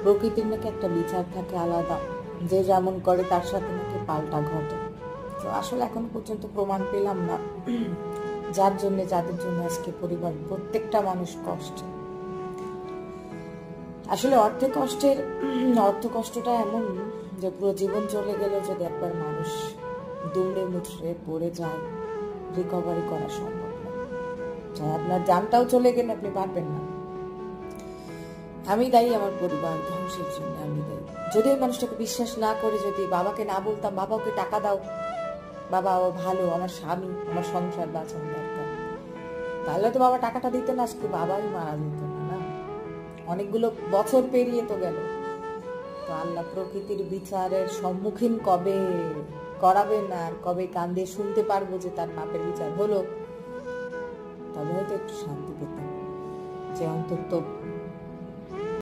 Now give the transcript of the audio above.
প্রকৃতির নাকি একটা বিচার থাকে আলাদা, যে যেমন করে তার সাথে নাকি পাল্টা ঘটে। তো আসলে এখন পর্যন্ত প্রমাণ পেলাম না যাদের জন্য আজকে পরিবার প্রত্যেকটা মানুষ কষ্টে। আসলে অর্থ কষ্টটা এমন যে পুরো জীবন চলে গেলে যদি একবার মানুষ দুমড়ে মুচড়ে পড়ে যায়, রিকভারি করা সম্ভব না। আপনার জানটাও চলে গেলে আপনি পারবেন না। আমি দায়ী আমার পরিবার ধ্বংসের জন্য, আমি দায়ী। যদি ওই মানুষটাকে বিশ্বাস না করে যদি বাবাকে না বলতাম, বাবা ওকে টাকা দাও, বাবা ও ভালো, আমার স্বামী, আমার সংসার বাঁচানো দরকার, তাহলে তো বাবা টাকাটা দিতে না, আজকে বাবাই মারা যেত না। অনেকগুলো বছর পেরিয়ে তো গেল। তো আল্লাহ প্রকৃতির বিচারের সম্মুখীন কবে করাবেন না, আর কবে কান দিয়ে শুনতে পারবো যে তার পাপের বিচার হলো, তবে হয়তো একটু শান্তি পেতাম, যে অন্তত